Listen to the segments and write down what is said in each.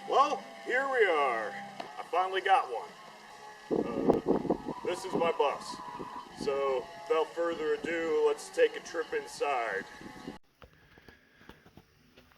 Well, here we are. I finally got one. This is my bus. So, without further ado, let's take a trip inside.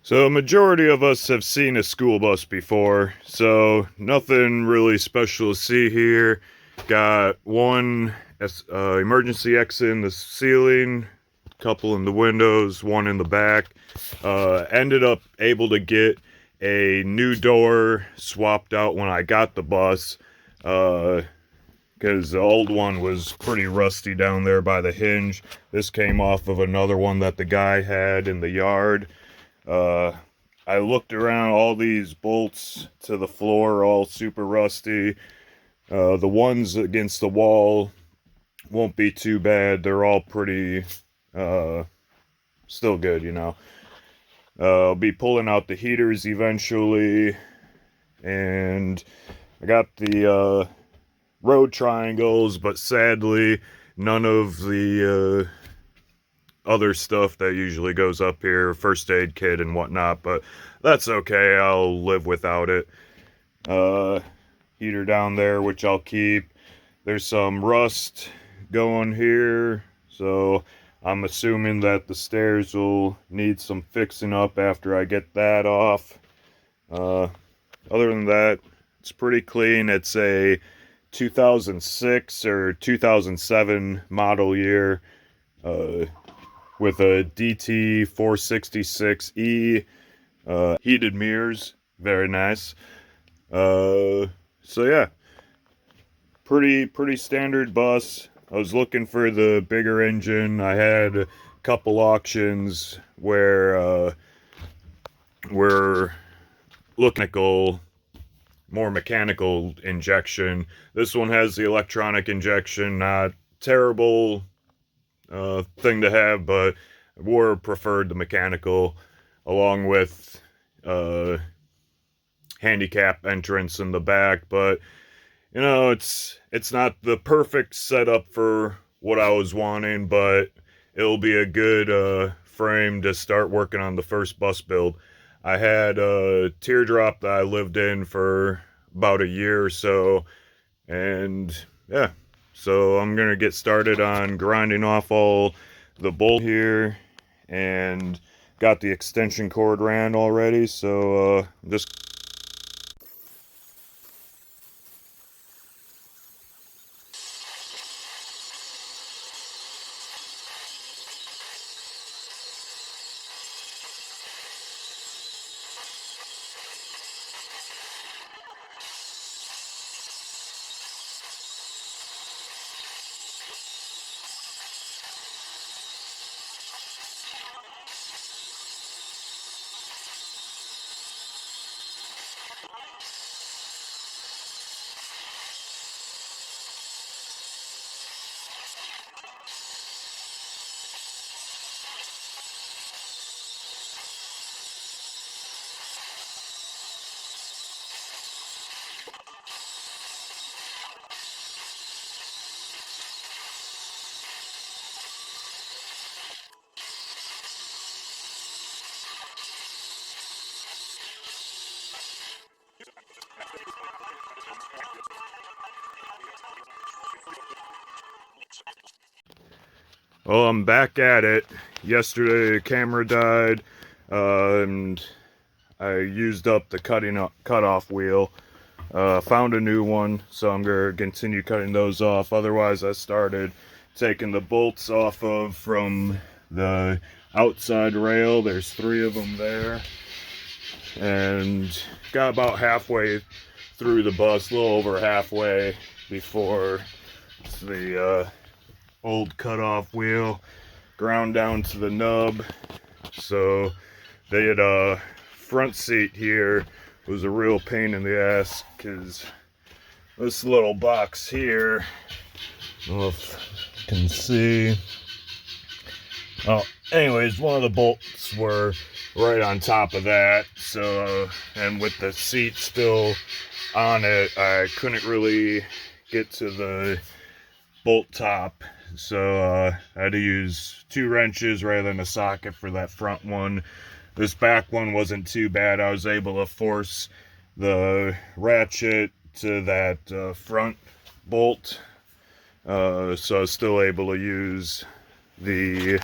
So, a majority of us have seen a school bus before, so nothing really special to see here. Got one emergency exit in the ceiling, a couple in the windows, one in the back. Ended up able to get a new door swapped out when I got the bus, because the old one was pretty rusty down there by the hinge. This came off of another one that the guy had in the yard. I looked around, all these bolts to the floor, all super rusty. The ones against the wall won't be too bad. They're all pretty, still good, you know. I'll be pulling out the heaters eventually. And I got the, road triangles, but sadly, none of the, other stuff that usually goes up here, first aid kit and whatnot, but that's okay, I'll live without it. Heater down there, which I'll keep. There's some rust going here, so I'm assuming that the stairs will need some fixing up after I get that off. Other than that, it's pretty clean. It's a 2006 or 2007 model year, with a DT466E, heated mirrors, very nice. So yeah, pretty standard bus. I was looking for the bigger engine. I had a couple auctions where we're looking at more mechanical injection. This one has the electronic injection, not terrible thing to have, but War preferred the mechanical, along with handicap entrance in the back. But you know, it's not the perfect setup for what I was wanting, but it'll be a good frame to start working on the first bus build. I had a teardrop that I lived in for about a year or so, and yeah, so I'm gonna get started on grinding off all the bolt here, and got the extension cord ran already, so just well, I'm back at it. Yesterday the camera died, and I used up the cutoff wheel. Found a new one, so I'm gonna continue cutting those off. Otherwise, I started taking the bolts off of from the outside rail. There's 3 of them there, and got about halfway through the bus, a little over halfway, before the old cutoff wheel ground down to the nub. So they had a front seat here was a real pain in the ass, because this little box here, I don't know if you can see. Oh, anyways, one of the bolts were right on top of that, so and with the seat still on it, I couldn't really get to the bolt top, so I had to use 2 wrenches rather than a socket for that front one. This back one wasn't too bad. I was able to force the ratchet to that front bolt, so I was still able to use the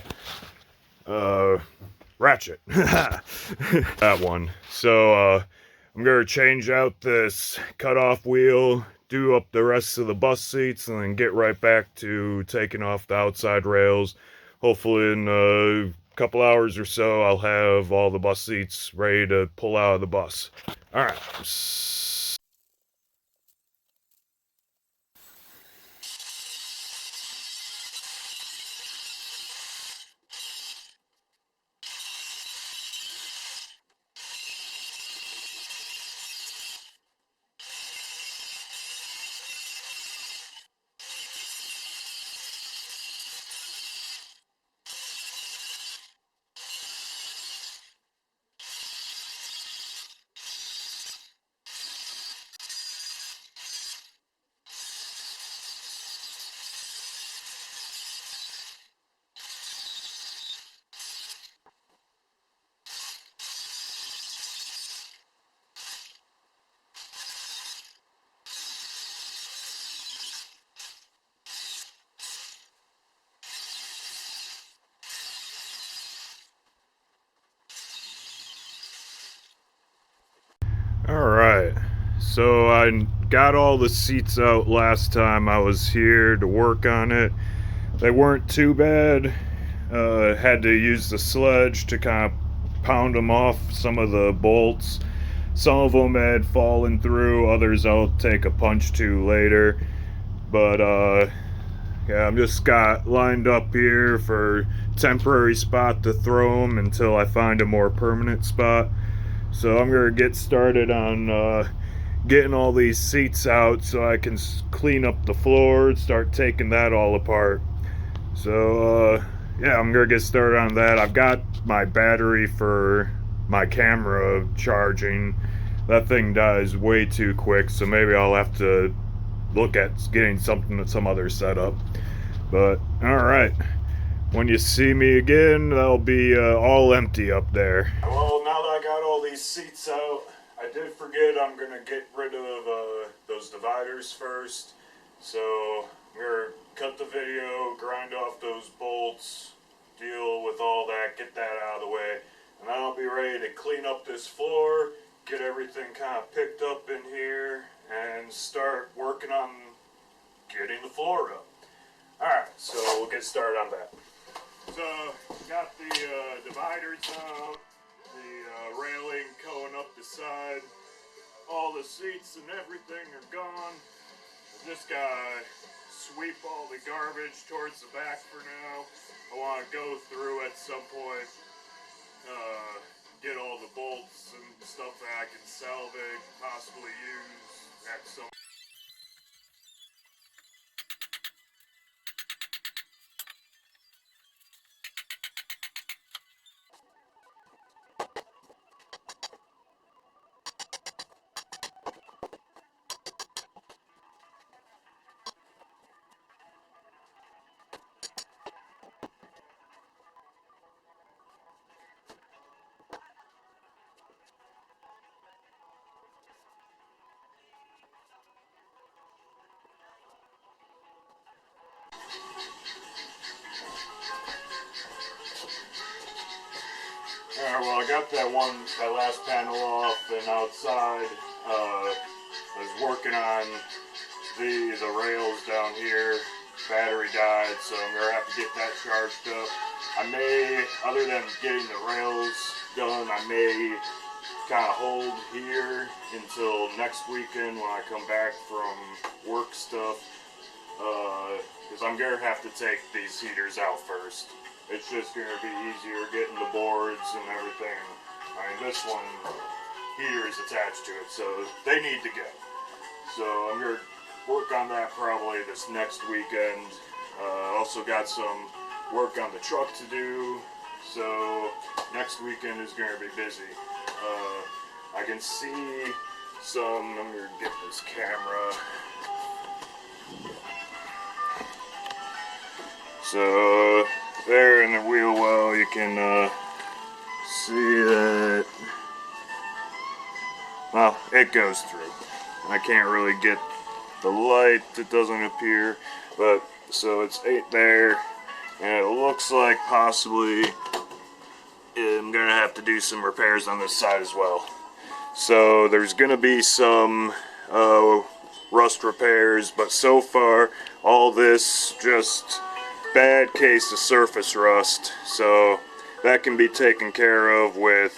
ratchet. That one. So I'm gonna change out this cutoff wheel, do up the rest of the bus seats, and then get right back to taking off the outside rails. Hopefully in a couple hours or so I'll have all the bus seats ready to pull out of the bus. Alright. Alright, so I got all the seats out last time I was here to work on it. They weren't too bad. Had to use the sledge to kind of pound them off, some of the bolts. Some of them had fallen through, others I'll take a punch to later. But yeah, I'm just got lined up here for temporary spot to throw them until I find a more permanent spot. So I'm gonna get started on getting all these seats out so I can clean up the floor and start taking that all apart. So yeah, I'm gonna get started on that. I've got my battery for my camera charging. That thing dies way too quick, so maybe I'll have to look at getting some other setup. But alright, when you see me again, that'll be all empty up there. Well, now that I got all these seats out, I did forget I'm gonna get rid of those dividers first. So I'm gonna cut the video, grind off those bolts, deal with all that, get that out of the way, and then I'll be ready to clean up this floor, get everything kind of picked up in here, and start working on getting the floor up. Alright, so we'll get started on that. So, got the dividers out, the railing going up the side, all the seats and everything are gone. I just gotta sweep all the garbage towards the back for now. I want to go through at some point, get all the bolts and stuff that I can salvage, possibly use at some. Alright, well I got that last panel off, and outside I was working on the rails down here. Battery died, so I'm going to have to get that charged up. I may, other than getting the rails done, I may kind of hold here until next weekend when I come back from work stuff, because I'm going to have to take these heaters out first. It's just going to be easier getting the boards and everything. I mean, this one, heater is attached to it, so they need to go. So I'm going to work on that probably this next weekend. Also got some work on the truck to do, so next weekend is going to be busy. I can see some, I'm going to get this camera. So there in the wheel well you can see that well, it goes through. I can't really get the light, it doesn't appear, but so it's 8 there, and it looks like possibly I'm gonna have to do some repairs on this side as well. So there's gonna be some rust repairs, but so far all this just bad case of surface rust, so that can be taken care of with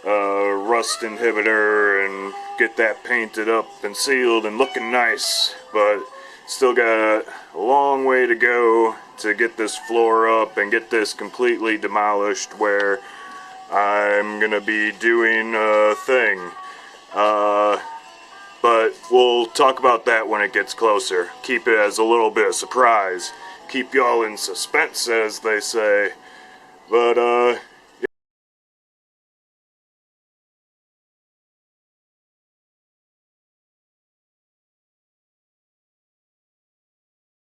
rust inhibitor and get that painted up and sealed and looking nice. But still got a long way to go to get this floor up and get this completely demolished where I'm gonna be doing a thing. But we'll talk about that when it gets closer. Keep it as a little bit of surprise. Keep y'all in suspense, as they say. But